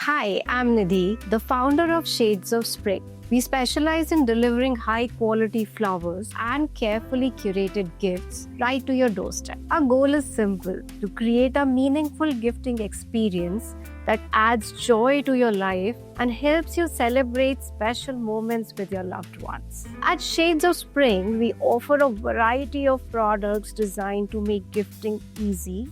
Hi, I'm Nidhi, the founder of Shades of Spring. We specialize in delivering high-quality flowers and carefully curated gifts right to your doorstep. Our goal is simple: to create a meaningful gifting experience that adds joy to your life and helps you celebrate special moments with your loved ones. At Shades of Spring, we offer a variety of products designed to make gifting easy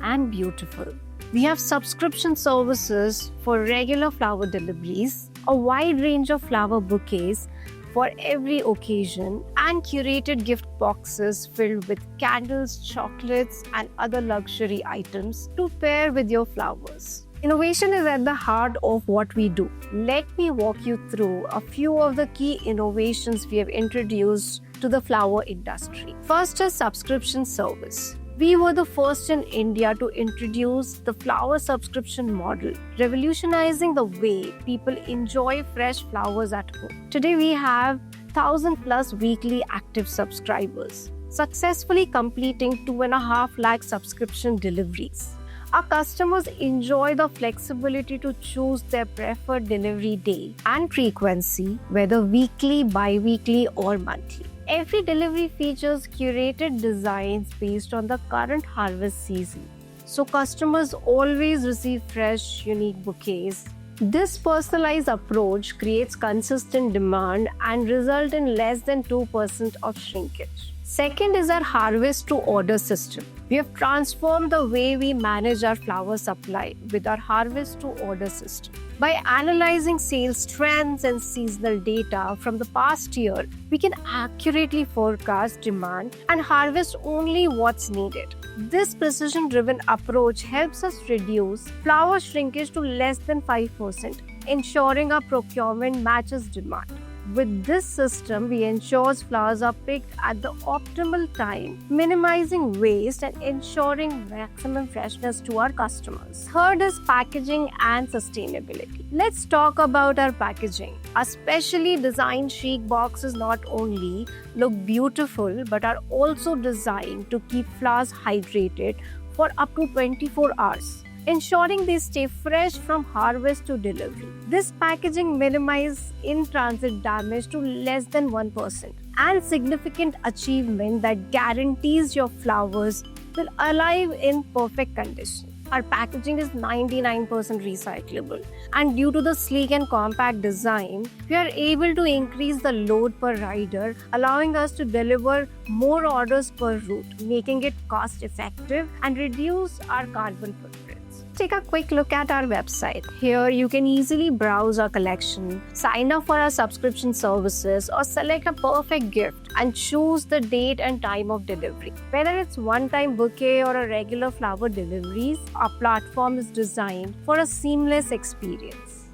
and beautiful. We have subscription services for regular flower deliveries, a wide range of flower bouquets for every occasion, and curated gift boxes filled with candles, chocolates, and other luxury items to pair with your flowers. Innovation is at the heart of what we do. Let me walk you through a few of the key innovations we have introduced to the flower industry. First is subscription service. We were the first in India to introduce the flower subscription model, revolutionizing the way people enjoy fresh flowers at home. Today we have 1,000 plus weekly active subscribers, successfully completing 2.5 lakh subscription deliveries. Our customers enjoy the flexibility to choose their preferred delivery day and frequency, whether weekly, bi-weekly, or monthly. Every delivery features curated designs based on the current harvest season, so customers always receive fresh, unique bouquets. This personalized approach creates consistent demand and results in less than 2% of shrinkage. Second is our harvest to order system. We have transformed the way we manage our flower supply with our harvest to order system. By analyzing sales trends and seasonal data from the past year, we can accurately forecast demand and harvest only what's needed. This precision-driven approach helps us reduce flower shrinkage to less than 5%, ensuring our procurement matches demand. With this system, we ensure flowers are picked at the optimal time, minimizing waste and ensuring maximum freshness to our customers. Third is packaging and sustainability. Let's talk about our packaging. Our specially designed chic boxes not only look beautiful but are also designed to keep flowers hydrated for up to 24 hours, ensuring they stay fresh from harvest to delivery. This packaging minimizes in-transit damage to less than 1%, and significant achievement that guarantees your flowers will arrive in perfect condition. Our packaging is 99% recyclable, and due to the sleek and compact design, we are able to increase the load per rider, allowing us to deliver more orders per route, making it cost-effective and reduce our carbon footprint. Take a quick look at our website. Here you can easily browse our collection, sign up for our subscription services, or select a perfect gift and choose the date and time of delivery. Whether it's one-time bouquet or a regular flower deliveries, our platform is designed for a seamless experience.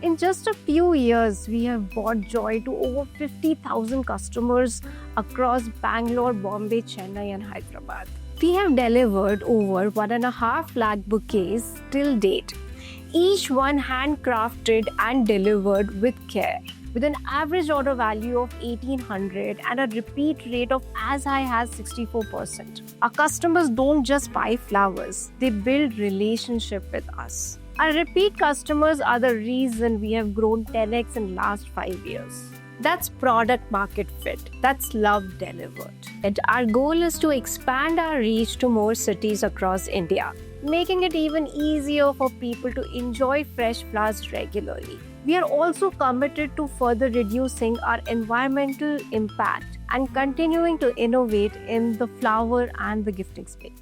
In just a few years, we have brought joy to over 50,000 customers across Bangalore, Bombay, Chennai, and Hyderabad. We have delivered over 1.5 lakh bouquets till date, each one handcrafted and delivered with care, with an average order value of 1,800 and a repeat rate of as high as 64%. Our customers don't just buy flowers, they build relationship with us. Our repeat customers are the reason we have grown 10x in last 5 years. That's product market fit. That's love delivered. And our goal is to expand our reach to more cities across India, making it even easier for people to enjoy fresh flowers regularly. We are also committed to further reducing our environmental impact and continuing to innovate in the flower and the gifting space.